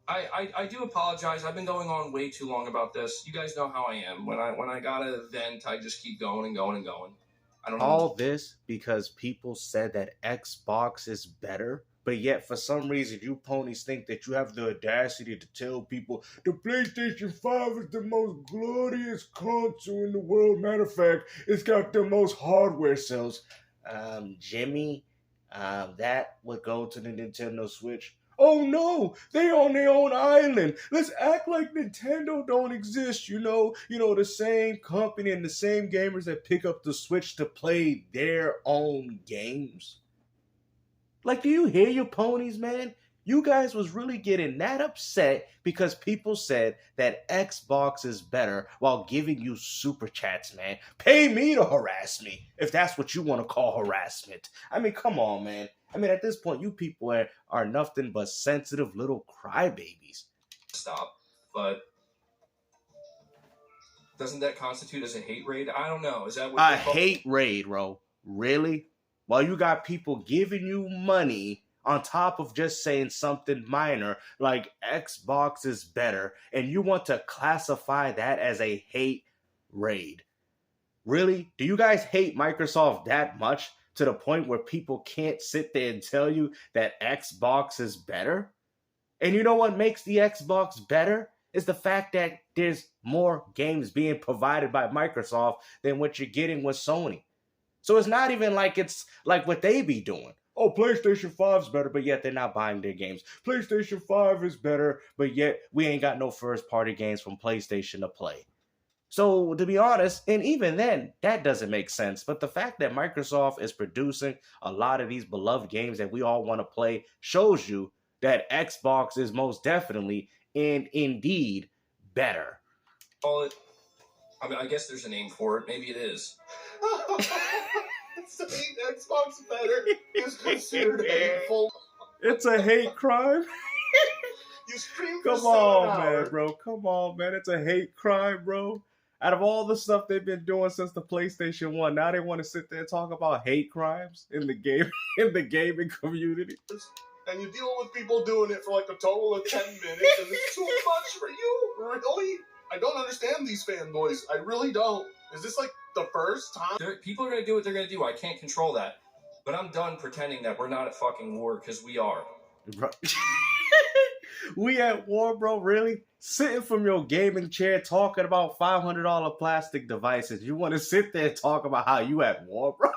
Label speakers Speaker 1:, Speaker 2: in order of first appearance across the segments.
Speaker 1: I do apologize. I've been going on way too long about this. You guys know how I am. When I got a vent, I just keep going and going and going. I don't know.
Speaker 2: All this because people said that Xbox is better, but yet for some reason you ponies think that you have the audacity to tell people the PlayStation 5 is the most glorious console in the world. Matter of fact, it's got the most hardware sales. Jimmy, that would go to the Nintendo Switch. Oh no, they on their own island. Let's act like Nintendo don't exist, the same company and the same gamers that pick up the Switch to play their own games. Like, do you hear your ponies, man? You guys was really getting that upset because people said that Xbox is better while giving you super chats, man. Pay me to harass me, if that's what you want to call harassment. I mean, come on, man. I mean, at this point, you people are nothing but sensitive little crybabies.
Speaker 1: Stop. But doesn't that constitute as a hate raid? I don't know. Is that what
Speaker 2: A hate raid, bro? Really? While you got people giving you money on top of just saying something minor like Xbox is better, and you want to classify that as a hate raid? Really? Do you guys hate Microsoft that much to the point where people can't sit there and tell you that Xbox is better? And you know what makes the Xbox better? Is the fact that there's more games being provided by Microsoft than what you're getting with Sony. So it's not even like it's like what they be doing. Oh, PlayStation 5's better, but yet they're not buying their games. PlayStation 5 is better, but yet we ain't got no first party games from PlayStation to play. So to be honest, and even then, that doesn't make sense. But the fact that Microsoft is producing a lot of these beloved games that we all want to play shows you that Xbox is most definitely and indeed better.
Speaker 1: Call it. I mean, I guess there's a name for it. Maybe it is.
Speaker 3: Saying Xbox better is considered hateful.
Speaker 2: It's a hate crime.
Speaker 3: You scream for
Speaker 2: Come on,
Speaker 3: 7 hours.
Speaker 2: man, bro. Come on, man. It's a hate crime, bro. Out of all the stuff they've been doing since the PlayStation 1, now they want to sit there and talk about hate crimes in the game in the gaming community.
Speaker 3: And you deal with people doing it for like a total of 10 minutes, and it's too much for you? Really? I don't understand these fanboys. I really don't. Is this like the first time?
Speaker 1: People are going to do what they're going to do. I can't control that. But I'm done pretending that we're not at fucking war, because we are.
Speaker 2: Bro. We at war, bro? Really? Sitting from your gaming chair talking about $500 plastic devices. You want to sit there and talk about how you at war, bro?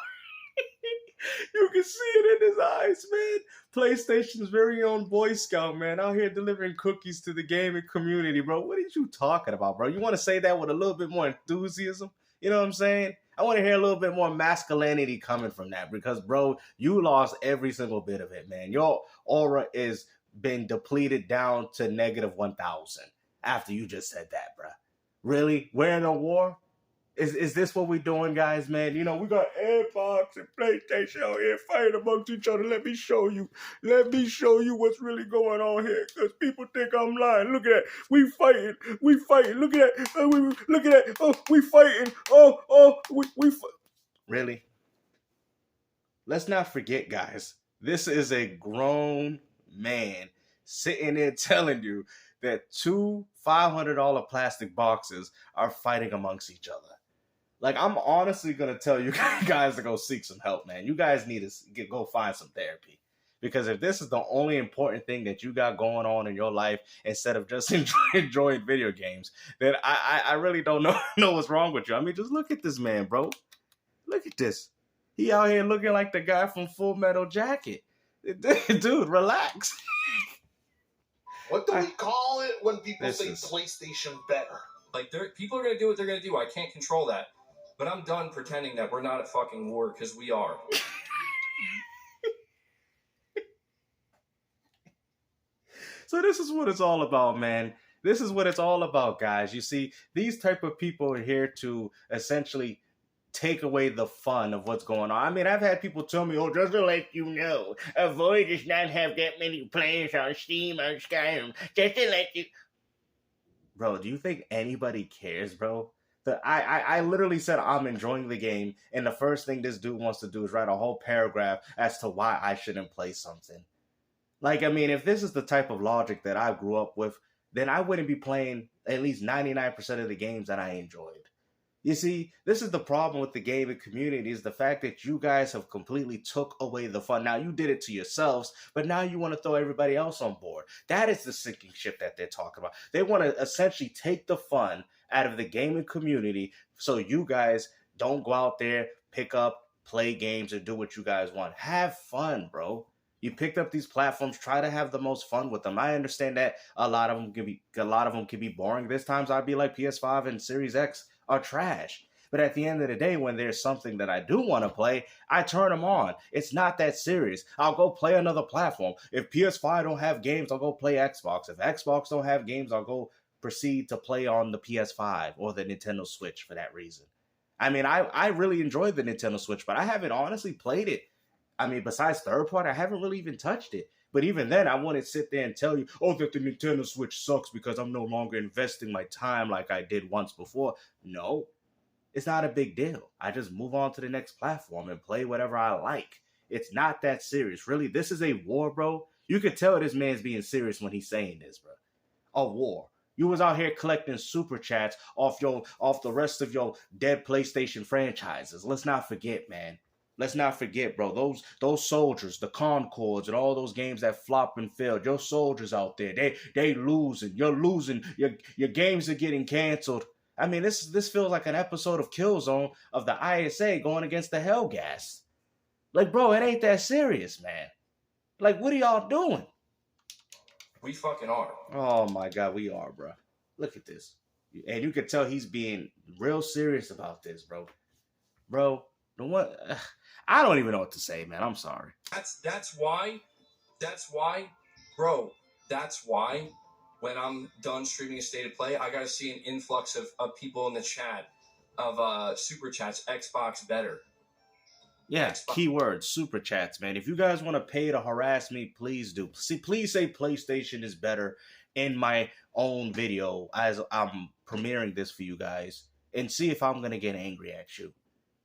Speaker 2: You can see it in his eyes, man. PlayStation's very own Boy Scout, man, out here delivering cookies to the gaming community, bro. What are you talking about, bro? You want to say that with a little bit more enthusiasm? You know what I'm saying? I want to hear a little bit more masculinity coming from that because, bro, you lost every single bit of it, man. Your aura is been depleted down to negative 1,000 after you just said that, bro. Really? We're in a war? Is this what we're doing, guys, man? You know, we got Xbox and PlayStation out here fighting amongst each other. Let me show you. Let me show you what's really going on here. Because people think I'm lying. Look at that. We fighting. We fighting. Look at that. Look at that. Oh, we fighting. We Really? Let's not forget, guys. This is a grown man sitting there telling you that two $500 plastic boxes are fighting amongst each other. Like, I'm honestly going to tell you guys to go seek some help, man. You guys need to go find some therapy. Because if this is the only important thing that you got going on in your life, instead of just enjoying video games, then I really don't know what's wrong with you. I mean, just look at this man, bro. Look at this. He out here looking like the guy from Full Metal Jacket. Dude, relax.
Speaker 3: What do we call it when people say
Speaker 2: is...
Speaker 3: PlayStation better?
Speaker 1: Like, people are going to do what they're going to do. I can't control that. But I'm done pretending that we're not at fucking war, because we are.
Speaker 2: So this is what it's all about, man. This is what it's all about, guys. You see, these type of people are here to essentially take away the fun of what's going on. I mean, I've had people tell me, oh, just to let you know, Avoid does not have that many players on Steam or Skyrim. Just to let you... Bro, do you think anybody cares, bro? I literally said I'm enjoying the game, and the first thing this dude wants to do is write a whole paragraph as to why I shouldn't play something. Like, I mean, if this is the type of logic that I grew up with, then I wouldn't be playing at least 99% of the games that I enjoyed. You see, this is the problem with the gaming community, is the fact that you guys have completely took away the fun. Now, you did it to yourselves, but now you want to throw everybody else on board. That is the sinking ship that they're talking about. They want to essentially take the fun out of the gaming community so you guys don't go out there, pick up, play games, and do what you guys want. Have fun, bro. You picked up these platforms. Try to have the most fun with them. I understand that a lot of them can be boring. There's times I'd be like PS5 and Series X are trash. But at the end of the day, when there's something that I do want to play, I turn them on. It's not that serious. I'll go play another platform. If PS5 don't have games, I'll go play Xbox. If Xbox don't have games, I'll go proceed to play on the PS5 or the Nintendo Switch for that reason. I mean, I really enjoyed the Nintendo Switch, but I haven't honestly played it. I mean, besides third party, I haven't really even touched it. But even then, I wouldn't sit there and tell you, oh, that the Nintendo Switch sucks because I'm no longer investing my time like I did once before. No, it's not a big deal. I just move on to the next platform and play whatever I like. It's not that serious. Really, this is a war, bro. You could tell this man's being serious when he's saying this, bro. A war. You was out here collecting super chats off the rest of your dead PlayStation franchises. Let's not forget, man. Let's not forget, bro, those soldiers, the Concords, and all those games that flop and failed. Your soldiers out there, they losing. You're losing. Your games are getting canceled. I mean, this feels like an episode of Killzone of the ISA going against the Hellgas. Like, bro, it ain't that serious, man. Like, what are y'all doing?
Speaker 1: We fucking are.
Speaker 2: Oh my God, we are, bro. Look at this. And you can tell he's being real serious about this, bro. Bro, the one... I don't even know what to say, man. I'm sorry.
Speaker 1: That's why, bro, that's why when I'm done streaming a State of Play, I gotta see an influx of people in the chat of super chats, Xbox better.
Speaker 2: Yeah, keyword, super chats, man. If you guys want to pay to harass me, please do. Please say PlayStation is better in my own video as I'm premiering this for you guys and see if I'm going to get angry at you.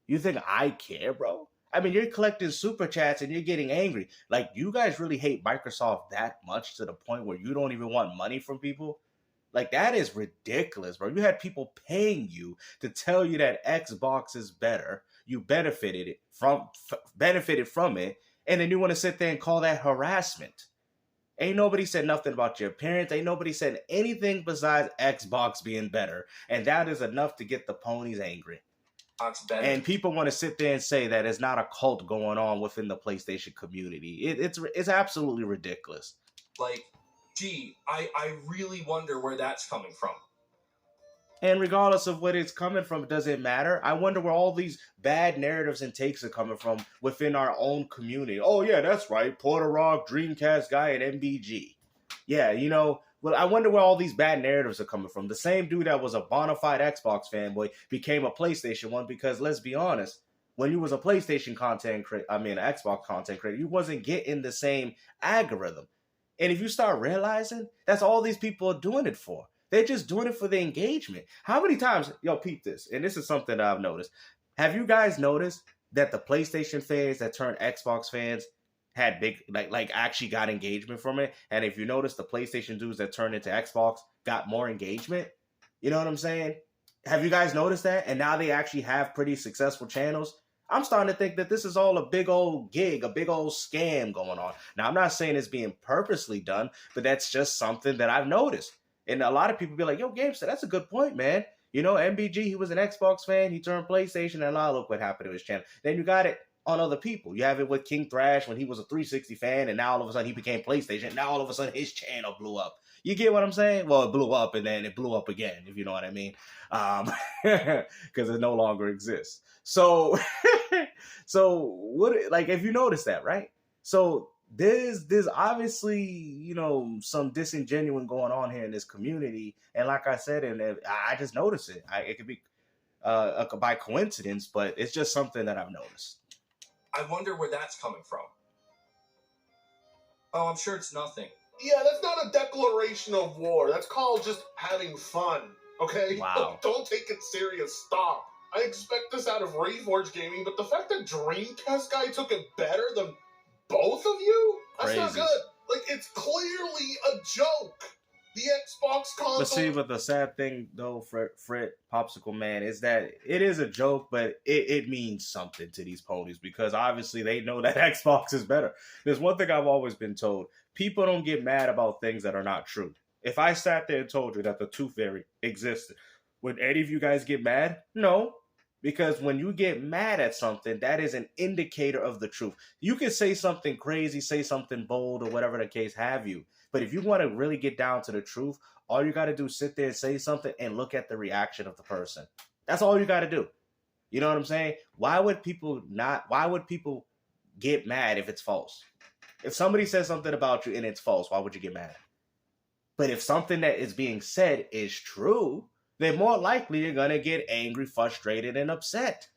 Speaker 2: You think I care, bro? I mean, you're collecting super chats and you're getting angry. Like, you guys really hate Microsoft that much to the point where you don't even want money from people? Like, that is ridiculous, bro. You had people paying you to tell you that Xbox is better. You benefited from it, and then you want to sit there and call that harassment. Ain't nobody said nothing about your appearance. Ain't nobody said anything besides Xbox being better. And that is enough to get the ponies angry. And people want to sit there and say that it's not a cult going on within the PlayStation community. It's absolutely ridiculous.
Speaker 1: Like, gee, I really wonder where that's coming from.
Speaker 2: And regardless of what it's coming from, does it matter? I wonder where all these bad narratives and takes are coming from within our own community. Oh, yeah, that's right. Porter Rock, Dreamcast guy at MBG. Yeah, you know, well, I wonder where all these bad narratives are coming from. The same dude that was a bona fide Xbox fanboy became a PlayStation one because, let's be honest, when you was a PlayStation Xbox content creator, you wasn't getting the same algorithm. And if you start realizing, that's all these people are doing it for. They're just doing it for the engagement. How many times, peep this, and this is something that I've noticed. Have you guys noticed that the PlayStation fans that turned Xbox fans had big, like actually got engagement from it? And if you notice, the PlayStation dudes that turned into Xbox got more engagement. You know what I'm saying? Have you guys noticed that? And now they actually have pretty successful channels. I'm starting to think that this is all a big old gig, a big old scam going on. Now, I'm not saying it's being purposely done, but that's just something that I've noticed. And a lot of people be like, yo, Gamester, that's a good point, man. You know, MBG, he was an Xbox fan. He turned PlayStation, and now look what happened to his channel. Then you got it on other people. You have it with King Thrash when he was a 360 fan, and now all of a sudden he became PlayStation. Now all of a sudden his channel blew up. You get what I'm saying? Well, it blew up, and then it blew up again, if you know what I mean. Because it no longer exists. So, if you notice that, right? So, there's obviously, you know, some disingenuine going on here in this community. And like I said, and I just noticed it. It could be by coincidence, but it's just something that I've noticed.
Speaker 1: I wonder where that's coming from. Oh, I'm sure it's nothing.
Speaker 3: Yeah, that's not a declaration of war. That's called just having fun, okay?
Speaker 2: Wow.
Speaker 3: Don't take it serious. Stop. I expect this out of Reforge Gaming, but the fact that Dreamcast guy took it better than both of you? That's
Speaker 2: Crazy.
Speaker 3: not good. Like, it's clearly a joke. The Xbox console.
Speaker 2: But see, but the sad thing though, Fred Popsicle Man, is that it is a joke, but it means something to these ponies because obviously they know that Xbox is better. There's one thing I've always been told: people don't get mad about things that are not true. If I sat there and told you that the Tooth Fairy existed, would any of you guys get mad? No. Because when you get mad at something, that is an indicator of the truth. You can say something crazy, say something bold, or whatever the case have you. But if you want to really get down to the truth, all you got to do is sit there and say something and look at the reaction of the person. That's all you got to do. You know what I'm saying? Why would people get mad if it's false? If somebody says something about you and it's false, why would you get mad? But if something that is being said is true, then more likely you're going to get angry, frustrated, and upset.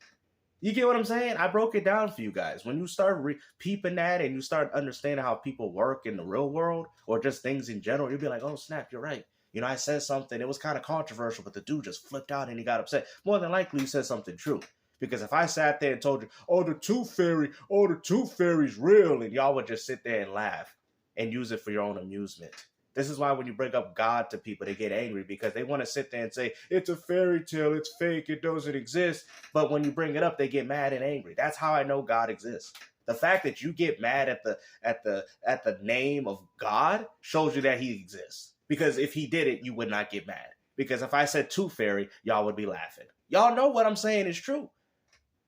Speaker 2: You get what I'm saying? I broke it down for you guys. When you start peeping that and you start understanding how people work in the real world or just things in general, you'll be like, oh, snap, you're right. You know, I said something. It was kind of controversial, but the dude just flipped out and he got upset. More than likely, you said something true. Because if I sat there and told you, the Tooth Fairy's real, and y'all would just sit there and laugh and use it for your own amusement. This is why when you bring up God to people, they get angry because they want to sit there and say, it's a fairy tale, it's fake, it doesn't exist. But when you bring it up, they get mad and angry. That's how I know God exists. The fact that you get mad at the name of God shows you that he exists. Because if he did it, you would not get mad. Because if I said Tooth Fairy, y'all would be laughing. Y'all know what I'm saying is true.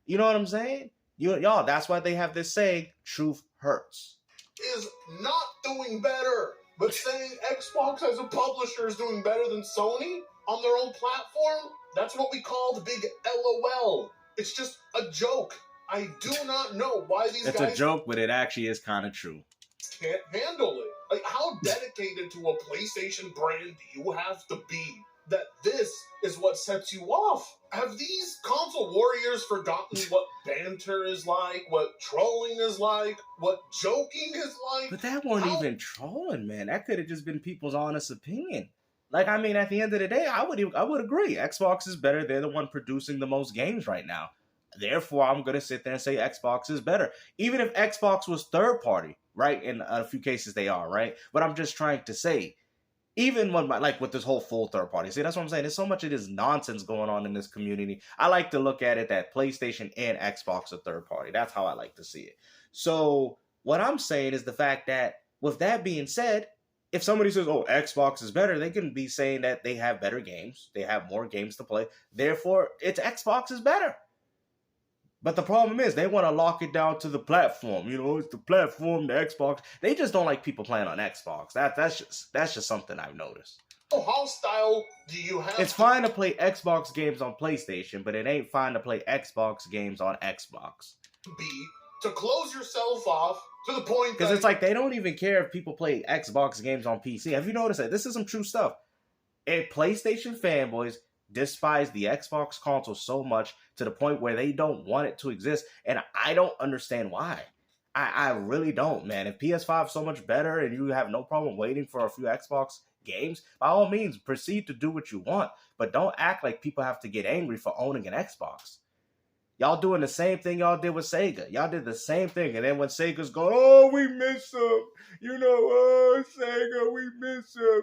Speaker 2: You know what I'm saying? Y'all, that's why they have this saying, truth hurts.
Speaker 3: Is not doing better. But saying Xbox as a publisher is doing better than Sony on their own platform, that's what we call the big LOL. It's just a joke. I do not know why these guys...
Speaker 2: It's a joke, but it actually is kind of true.
Speaker 3: ...can't handle it. Like, how dedicated to a PlayStation brand do you have to be that this is what sets you off? Have these console warriors forgotten what banter is like, what trolling is like, what joking is like?
Speaker 2: But that wasn't even trolling, man. That could have just been people's honest opinion. Like, I mean, at the end of the day, I would agree. Xbox is better. They're the one producing the most games right now. Therefore, I'm going to sit there and say Xbox is better. Even if Xbox was third party, right? In a few cases they are, right? But I'm just trying to say, even when with this whole full third party. See, that's what I'm saying. There's so much of this nonsense going on in this community. I like to look at it that PlayStation and Xbox are third party. That's how I like to see it. So what I'm saying is the fact that with that being said, if somebody says, oh, Xbox is better, they can be saying that they have better games. They have more games to play. Therefore, it's Xbox is better. But the problem is they want to lock it down to the platform. You know, it's the platform, the Xbox. They just don't like people playing on Xbox. That's just something I've noticed.
Speaker 3: Oh, how style do you have?
Speaker 2: It's fine to play Xbox games on PlayStation, but it ain't fine to play Xbox games on Xbox.
Speaker 3: To close yourself off to the point
Speaker 2: because it's like they don't even care if people play Xbox games on PC. Have you noticed that? This is some true stuff. And PlayStation fanboys despise the Xbox console so much to the point where they don't want it to exist, and I don't understand why. I really don't, man. If PS5 is so much better and you have no problem waiting for a few Xbox games, by all means, proceed to do what you want, but don't act like people have to get angry for owning an Xbox. Y'all doing the same thing y'all did with Sega. Y'all did the same thing, and then when Sega's going, oh, we miss them. You know, oh, Sega, we miss them.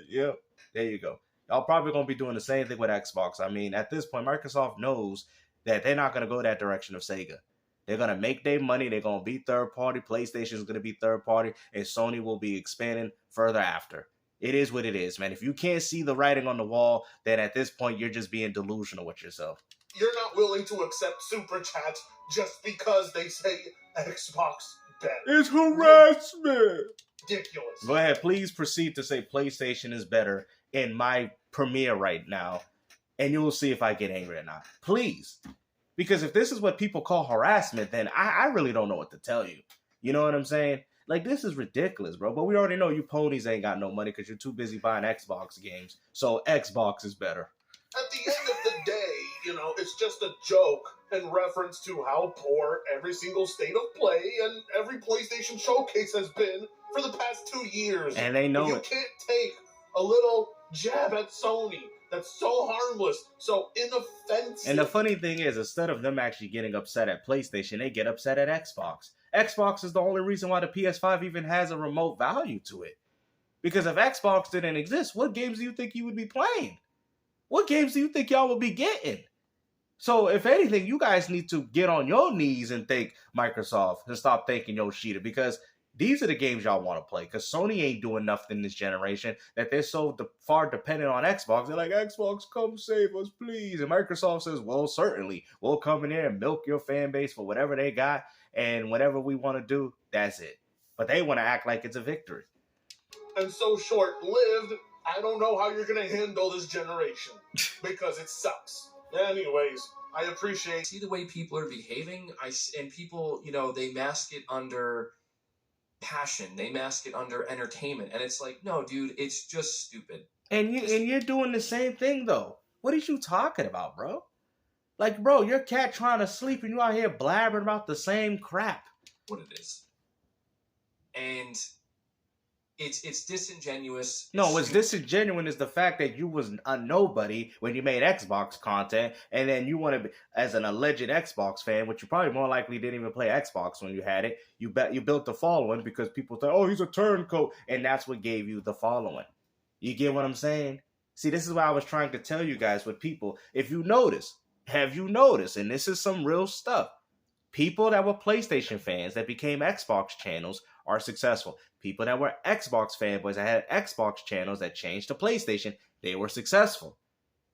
Speaker 2: Yeah, there you go. Y'all probably going to be doing the same thing with Xbox. I mean, at this point, Microsoft knows that they're not going to go that direction of Sega. They're going to make their money. They're going to be third party. PlayStation is going to be third party. And Sony will be expanding further after. It is what it is, man. If you can't see the writing on the wall, then at this point, you're just being delusional with yourself.
Speaker 3: You're not willing to accept super chats just because they say Xbox better.
Speaker 2: It's harassment.
Speaker 3: Ridiculous.
Speaker 2: Go ahead. Please proceed to say PlayStation is better in my premiere right now, and you will see if I get angry or not. Please. Because if this is what people call harassment, then I really don't know what to tell you. You know what I'm saying? Like, this is ridiculous, bro. But we already know you ponies ain't got no money because you're too busy buying Xbox games. So Xbox is better.
Speaker 3: At the end of the day, you know, it's just a joke in reference to how poor every single state of play and every PlayStation showcase has been for the past 2 years.
Speaker 2: And they know
Speaker 3: you
Speaker 2: it.
Speaker 3: You can't take a little jab at Sony that's so harmless, so inoffensive.
Speaker 2: And the funny thing is, instead of them actually getting upset at PlayStation, they get upset at Xbox. Xbox is the only reason why the PS5 even has a remote value to it. Because if Xbox didn't exist, what games do you think you would be playing? What games do you think y'all would be getting? So if anything, you guys need to get on your knees and thank Microsoft and stop thanking Yoshida, because these are the games y'all want to play. Because Sony ain't doing nothing this generation, that they're so far dependent on Xbox. They're like, Xbox, come save us, please. And Microsoft says, well, certainly. We'll come in here and milk your fan base for whatever they got. And whatever we want to do, that's it. But they want to act like it's a victory.
Speaker 3: And so short-lived, I don't know how you're going to handle this generation. Because it sucks. Anyways, I appreciate...
Speaker 1: See the way people are behaving? And people, you know, they mask it under passion. They mask it under entertainment. And it's like, no, dude, it's just stupid.
Speaker 2: And you're doing the same thing, though. What are you talking about, bro? Like, bro, your cat trying to sleep and you out here blabbering about the same crap.
Speaker 1: What it is. And... It's disingenuous.
Speaker 2: No, what's disingenuous is the fact that you was a nobody when you made Xbox content, and then you want to be, as an alleged Xbox fan, which you probably more likely didn't even play Xbox when you had it, you built the following because people thought, oh, he's a turncoat, and that's what gave you the following. You get what I'm saying? See, this is what I was trying to tell you guys with people. If you notice, have you noticed, and this is some real stuff, people that were PlayStation fans that became Xbox channels are successful. People that were Xbox fanboys that had Xbox channels that changed to PlayStation, they were successful.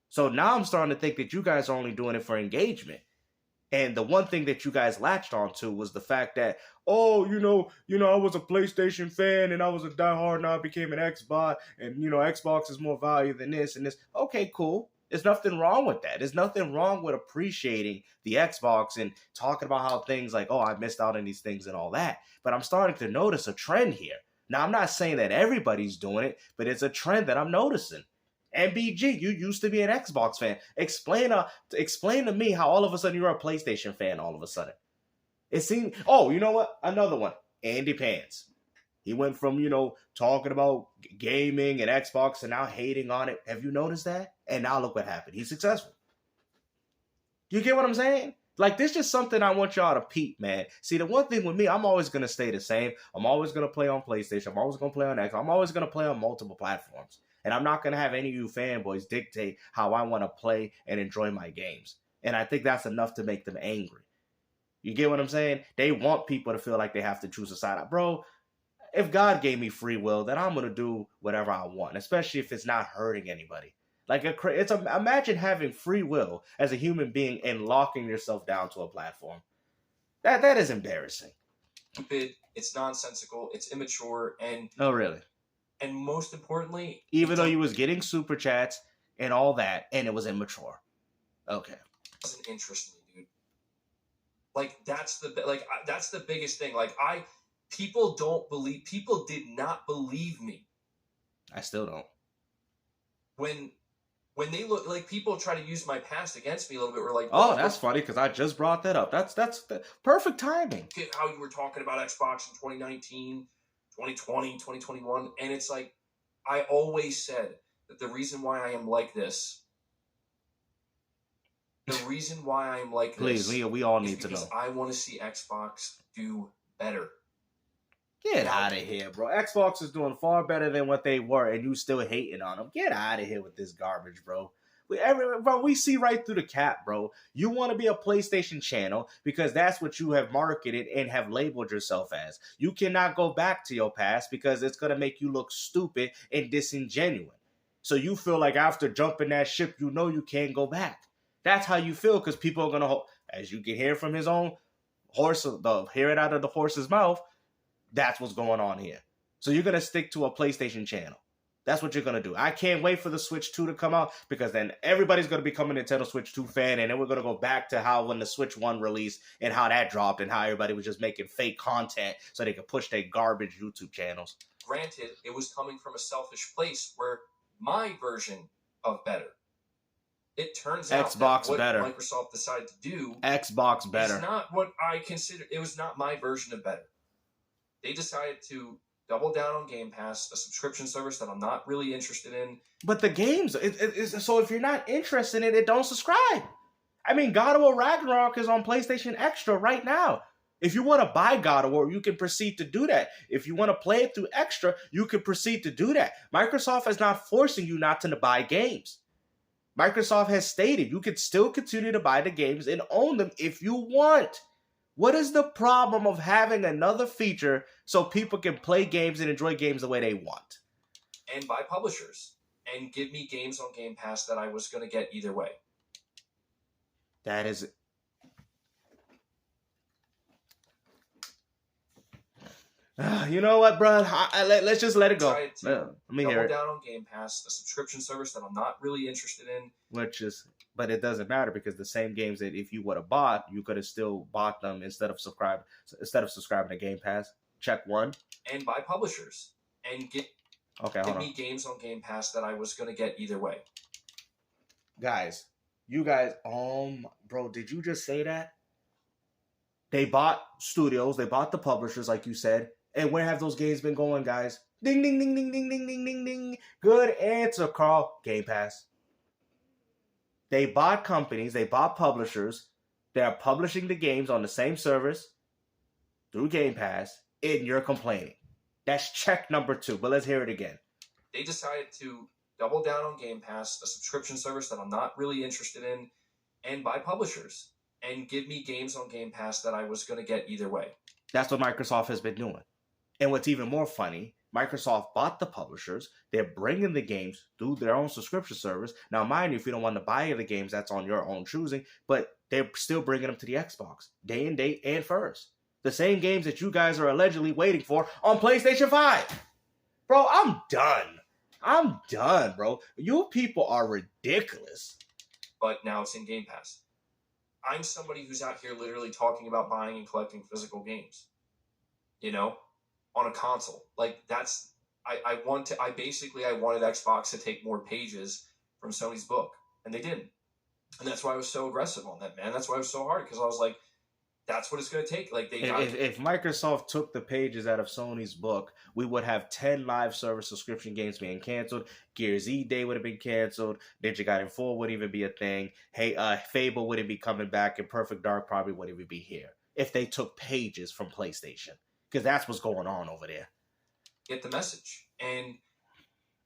Speaker 2: So now I'm starting to think that you guys are only doing it for engagement. And the one thing that you guys latched onto was the fact that, oh, you know, I was a PlayStation fan and I was a diehard, now I became an Xbox, and Xbox is more value than this and this. Okay, cool. There's nothing wrong with that. There's nothing wrong with appreciating the Xbox and talking about how things like, oh, I missed out on these things and all that. But I'm starting to notice a trend here. Now, I'm not saying that everybody's doing it, but it's a trend that I'm noticing. MBG, you used to be an Xbox fan. Explain to me how all of a sudden you're a PlayStation fan all of a sudden. It seemed, oh, you know what? Another one, Andy Pants. He went from, talking about gaming and Xbox and now hating on it. Have you noticed that? And now look what happened. He's successful. You get what I'm saying? Like, this is just something I want y'all to peep, man. See, the one thing with me, I'm always going to stay the same. I'm always going to play on PlayStation. I'm always going to play on Xbox. I'm always going to play on multiple platforms. And I'm not going to have any of you fanboys dictate how I want to play and enjoy my games. And I think that's enough to make them angry. You get what I'm saying? They want people to feel like they have to choose a side. Bro, if God gave me free will, then I'm going to do whatever I want, especially if it's not hurting anybody. Like, imagine having free will as a human being and locking yourself down to a platform. That is embarrassing.
Speaker 1: Stupid, it's nonsensical, it's immature, and...
Speaker 2: Oh, really?
Speaker 1: And most importantly...
Speaker 2: Even though you was getting super chats and all that, and it was immature. Okay.
Speaker 1: It doesn't interest me, dude. Like, that's the biggest thing. Like, people did not believe me.
Speaker 2: I still don't.
Speaker 1: When they look, like, people try to use my past against me a little bit. We're like,
Speaker 2: oh, that's funny because I just brought that up. That's the perfect timing.
Speaker 1: How you were talking about Xbox in 2019, 2020, 2021, and it's like, I always said that the reason why I am like this,
Speaker 2: please, we all need to know.
Speaker 1: Because I want to see Xbox do better.
Speaker 2: Get out of here, bro. Xbox is doing far better than what they were, and you still hating on them. Get out of here with this garbage, bro. We see right through the cap, bro. You want to be a PlayStation channel because that's what you have marketed and have labeled yourself as. You cannot go back to your past because it's going to make you look stupid and disingenuous. So you feel like after jumping that ship, you can't go back. That's how you feel because people are going to, as you can hear from his own horse, hear it out of the horse's mouth, that's what's going on here. So you're going to stick to a PlayStation channel. That's what you're going to do. I can't wait for the Switch 2 to come out because then everybody's going to become a Nintendo Switch 2 fan, and then we're going to go back to how when the Switch 1 released and how that dropped and how everybody was just making fake content so they could push their garbage YouTube channels.
Speaker 1: Granted, it was coming from a selfish place where my version of better. It turns out
Speaker 2: Xbox
Speaker 1: that what
Speaker 2: better.
Speaker 1: Microsoft decided to do
Speaker 2: Xbox better.
Speaker 1: is not what I consider. It was not my version of better. They decided to double down on Game Pass, a subscription service that I'm not really interested in.
Speaker 2: But the games, so if you're not interested in it, don't subscribe. I mean, God of War Ragnarok is on PlayStation Extra right now. If you want to buy God of War, you can proceed to do that. If you want to play it through extra, you can proceed to do that. Microsoft is not forcing you not to buy games. Microsoft has stated you can still continue to buy the games and own them if you want. What is the problem of having another feature so people can play games and enjoy games the way they want?
Speaker 1: And buy publishers and give me games on Game Pass that I was going to get either way.
Speaker 2: That is... You know what, bro? Let's just let it go. Let me hear it.
Speaker 1: Double down on Game Pass, a subscription service that I'm not really interested in.
Speaker 2: But it doesn't matter because the same games that if you would have bought, you could have still bought them instead of subscribing to Game Pass. Check one.
Speaker 1: And buy publishers and give me games on Game Pass that I was going to get either way.
Speaker 2: Guys, bro, did you just say that? They bought studios, they bought the publishers, like you said. And where have those games been going, guys? Ding, ding, ding, ding, ding, ding, ding, ding, ding. Good answer, Carl. Game Pass. They bought companies, they bought publishers. They are publishing the games on the same service through Game Pass, and you're complaining. That's check number 2, but let's hear it again.
Speaker 1: They decided to double down on Game Pass, a subscription service that I'm not really interested in, and buy publishers and give me games on Game Pass that I was going to get either way.
Speaker 2: That's what Microsoft has been doing. And what's even more funny, Microsoft bought the publishers. They're bringing the games through their own subscription service. Now, mind you, if you don't want to buy the games, that's on your own choosing. But they're still bringing them to the Xbox, day and date and first. The same games that you guys are allegedly waiting for on PlayStation 5. Bro, I'm done, bro. You people are ridiculous.
Speaker 1: But now it's in Game Pass. I'm somebody who's out here literally talking about buying and collecting physical games. You know? On a console. Like, that's... I wanted Xbox to take more pages from Sony's book. And they didn't. And that's why I was so aggressive on that, man. That's why I was so hard. Because I was like, that's what it's going to take. Like,
Speaker 2: if Microsoft took the pages out of Sony's book, we would have 10 live service subscription games being canceled. Gears E Day would have been canceled. Ninja Gaiden 4 wouldn't even be a thing. Hey, Fable wouldn't be coming back, and Perfect Dark probably wouldn't even be here if they took pages from PlayStation. Because that's what's going on over there.
Speaker 1: Get the message. And,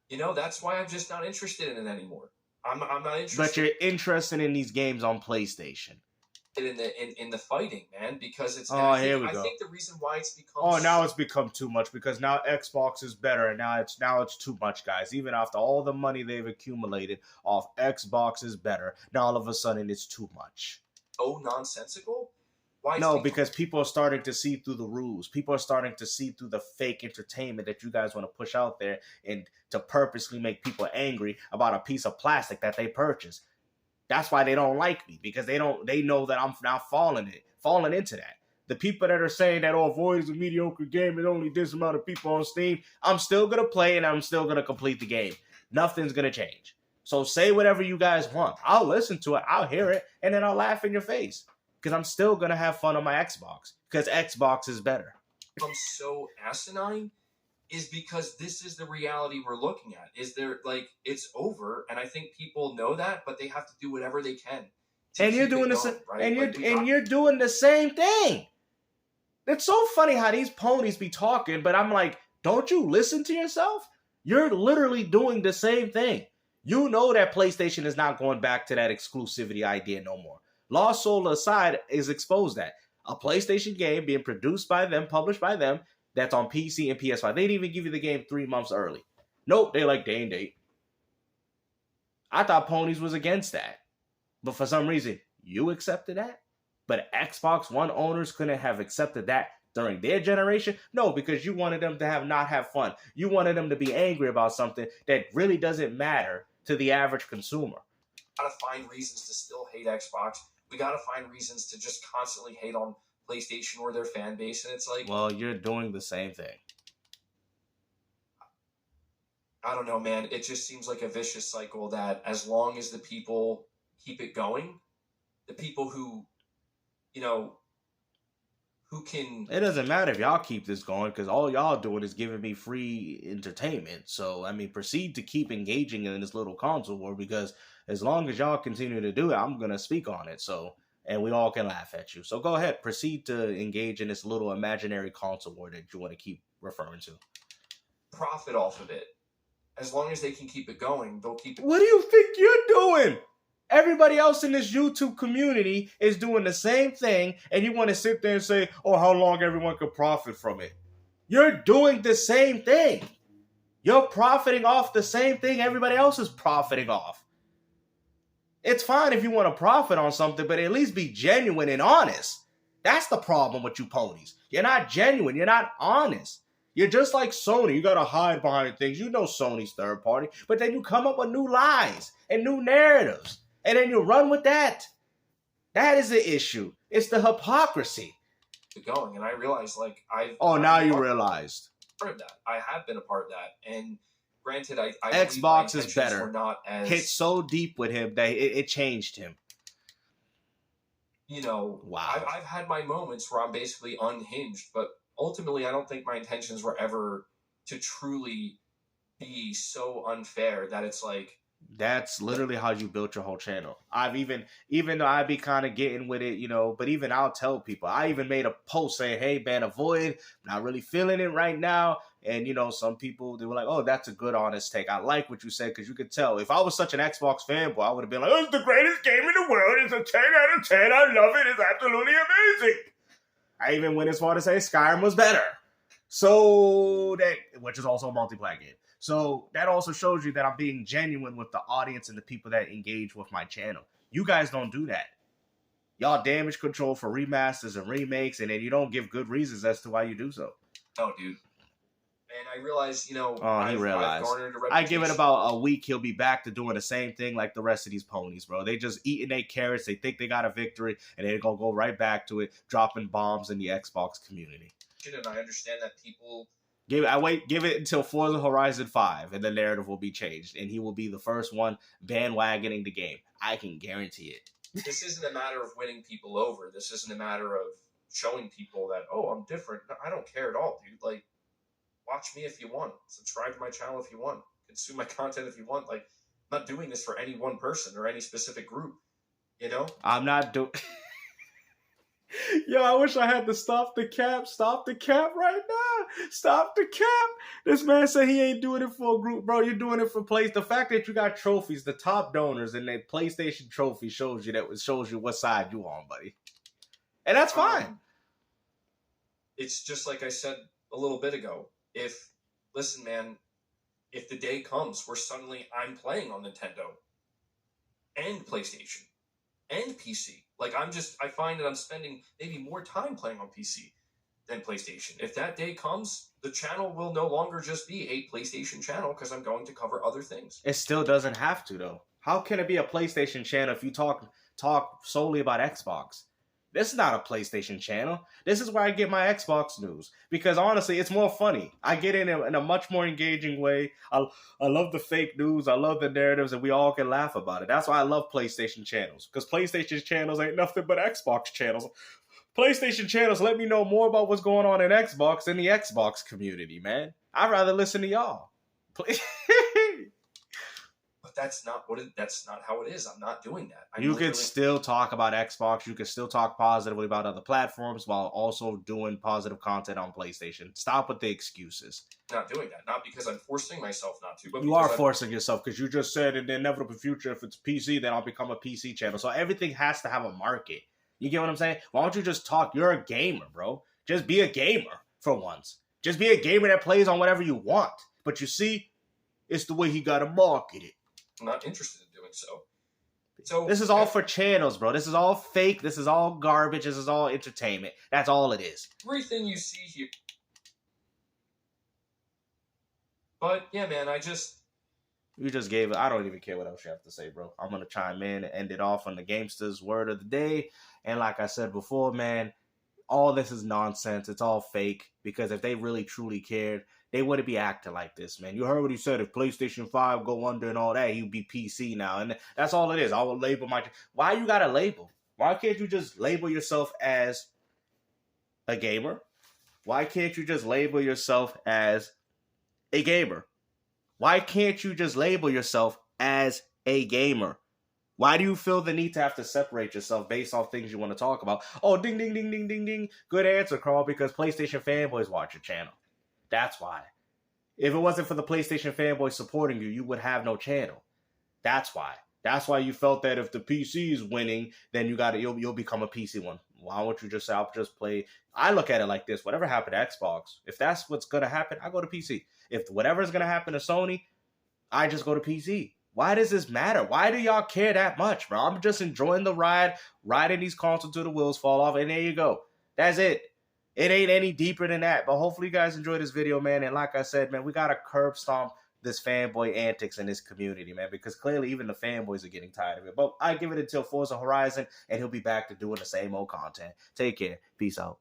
Speaker 1: you know, that's why I'm just not interested in it anymore. I'm not interested.
Speaker 2: But you're interested in these games on PlayStation.
Speaker 1: In the fighting, man, because it's...
Speaker 2: Here we go.
Speaker 1: I think the reason why it's become...
Speaker 2: Oh, now it's become too much because now Xbox is better, and now it's too much, guys. Even after all the money they've accumulated off Xbox is better, now all of a sudden it's too much.
Speaker 1: Oh, nonsensical? Why?
Speaker 2: No, because people are starting to see through the rules. People are starting to see through the fake entertainment that you guys want to push out there and to purposely make people angry about a piece of plastic that they purchased. That's why they don't like me, because they know that I'm now falling into that. The people that are saying that, Void is a mediocre game and only this amount of people on Steam, I'm still going to play and I'm still going to complete the game. Nothing's going to change. So say whatever you guys want. I'll listen to it. I'll hear it. And then I'll laugh in your face. Because I'm still going to have fun on my Xbox. Because Xbox is better.
Speaker 1: I'm so asinine is because this is the reality we're looking at. Is there, like, it's over, and I think people know that, but they have to do whatever they can.
Speaker 2: And you're doing you're doing the same thing. It's so funny how these ponies be talking, but I'm like, don't you listen to yourself? You're literally doing the same thing. You know that PlayStation is not going back to that exclusivity idea no more. Lost Soul aside is exposed that. A PlayStation game being produced by them, published by them, that's on PC and PS5. They didn't even give you the game 3 months early. Nope, they like day and date. I thought ponies was against that. But for some reason, you accepted that? But Xbox One owners couldn't have accepted that during their generation? No, because you wanted them to not have fun. You wanted them to be angry about something that really doesn't matter to the average consumer.
Speaker 1: Gotta find reasons to still hate Xbox. We gotta find reasons to just constantly hate on PlayStation or their fan base, and it's like...
Speaker 2: Well, you're doing the same thing.
Speaker 1: I don't know, man. It just seems like a vicious cycle that as long as the people keep it going, the people who, you know, who can...
Speaker 2: It doesn't matter if y'all keep this going, because all y'all doing is giving me free entertainment. So, I mean, proceed to keep engaging in this little console war, because as long as y'all continue to do it, I'm going to speak on it. So, and we all can laugh at you. So go ahead, proceed to engage in this little imaginary console war that you want to keep referring to.
Speaker 1: Profit off of it. As long as they can keep it going, they'll keep it.
Speaker 2: What do you think you're doing? Everybody else in this YouTube community is doing the same thing, and you want to sit there and say, oh, how long everyone could profit from it. You're doing the same thing. You're profiting off the same thing everybody else is profiting off. It's fine if you want to profit on something, but at least be genuine and honest. That's the problem with you ponies. You're not genuine. You're not honest. You're just like Sony. You got to hide behind things. You know Sony's third party, but then you come up with new lies and new narratives, and then you run with that. That is the issue. It's the hypocrisy.
Speaker 1: Going, and I realized, like,
Speaker 2: now you realized.
Speaker 1: Part of that. I have been a part of that, and granted, I
Speaker 2: Xbox is better.
Speaker 1: Were not as,
Speaker 2: hit so deep with him that it changed him.
Speaker 1: You know,
Speaker 2: wow.
Speaker 1: I've had my moments where I'm basically unhinged, but ultimately, I don't think my intentions were ever to truly be so unfair that it's like.
Speaker 2: That's literally how you built your whole channel. I've even though I be kind of getting with it, you know, but even I'll tell people. I even made a post saying, hey, man, avoid, not really feeling it right now. And, you know, some people, they were like, oh, that's a good, honest take. I like what you said, because you could tell. If I was such an Xbox fanboy, I would have been like, oh, it's the greatest game in the world. It's a 10 out of 10. I love it. It's absolutely amazing. I even went as far to say Skyrim was better. So, which is also a multiplayer game. So that also shows you that I'm being genuine with the audience and the people that engage with my channel. You guys don't do that. Y'all damage control for remasters and remakes, and then you don't give good reasons as to why you do so.
Speaker 1: Oh, dude. And I realized, you know,
Speaker 2: I've garnered a reputation. I give it about a week, he'll be back to doing the same thing like the rest of these ponies, bro. They just eating their carrots, they think they got a victory, and they're going to go right back to it, dropping bombs in the Xbox community.
Speaker 1: And I understand that people...
Speaker 2: Give it until Forza Horizon 5, and the narrative will be changed, and he will be the first one bandwagoning the game. I can guarantee it.
Speaker 1: This isn't a matter of winning people over. This isn't a matter of showing people that, oh, I'm different. No, I don't care at all, dude. Like, watch me if you want. Subscribe to my channel if you want. Consume my content if you want. Like, I'm not doing this for any one person or any specific group. You know?
Speaker 2: I'm not doing... Yo, I wish I had to stop the cap right now. Stop the cap. This man said he ain't doing it for a group, bro. You're doing it for place. The fact that you got trophies, the top donors, and the PlayStation trophy shows you what side you on, buddy. And that's fine.
Speaker 1: It's just like I said a little bit ago. Listen, man, if the day comes where suddenly I'm playing on Nintendo and PlayStation and PC. Like, I find that I'm spending maybe more time playing on PC than PlayStation. If that day comes, the channel will no longer just be a PlayStation channel because I'm going to cover other things.
Speaker 2: It still doesn't have to, though. How can it be a PlayStation channel if you talk solely about Xbox? This is not a PlayStation channel. This is where I get my Xbox news. Because honestly, it's more funny. I get in a much more engaging way. I love the fake news. I love the narratives, and we all can laugh about it. That's why I love PlayStation channels. Because PlayStation channels ain't nothing but Xbox channels. PlayStation channels let me know more about what's going on in Xbox than the Xbox community, man. I'd rather listen to y'all.
Speaker 1: That's not how it is. I'm not doing that.
Speaker 2: You can still talk about Xbox. You can still talk positively about other platforms while also doing positive content on PlayStation. Stop with the excuses.
Speaker 1: Not doing that. Not because I'm forcing myself not to. But
Speaker 2: you are forcing yourself, because you just said in the inevitable future, if it's PC, then I'll become a PC channel. So everything has to have a market. You get what I'm saying? Why don't you just talk? You're a gamer, bro. Just be a gamer for once. Just be a gamer that plays on whatever you want. But you see, it's the way he got to market it.
Speaker 1: I'm not interested in doing so. So
Speaker 2: this is all for channels, bro. This is all fake. This is all garbage. This is all entertainment. That's all it is.
Speaker 1: Everything you see here. But yeah, man,
Speaker 2: you just gave it. I don't even care what else you have to say, bro. I'm gonna chime in and end it off on the Gamesters word of the day. And like I said before, man, all this is nonsense. It's all fake. Because if they really truly cared, they wouldn't be acting like this, man. You heard what he said. If PlayStation 5 go under and all that, he'd be PC now. And that's all it is. I will label my... Why you got to label? Why can't you just label yourself as a gamer? Why can't you just label yourself as a gamer? Why can't you just label yourself as a gamer? Why do you feel the need to have to separate yourself based on things you want to talk about? Oh, ding, ding, ding, ding, ding, ding. Good answer, Carl, because PlayStation fanboys watch your channel. That's why. If it wasn't for the PlayStation fanboys supporting you, you would have no channel. That's why. That's why you felt that if the PC is winning, then you'll become a PC one. Why won't you just say, I'll just play? I look at it like this. Whatever happened to Xbox, if that's what's going to happen, I go to PC. If whatever's going to happen to Sony, I just go to PC. Why does this matter? Why do y'all care that much, bro? I'm just enjoying the ride, riding these consoles till the wheels fall off, and there you go. That's it. It ain't any deeper than that. But hopefully you guys enjoyed this video, man. And like I said, man, we got to curb stomp this fanboy antics in this community, man, because clearly even the fanboys are getting tired of it. But I give it until Forza Horizon, and he'll be back to doing the same old content. Take care. Peace out.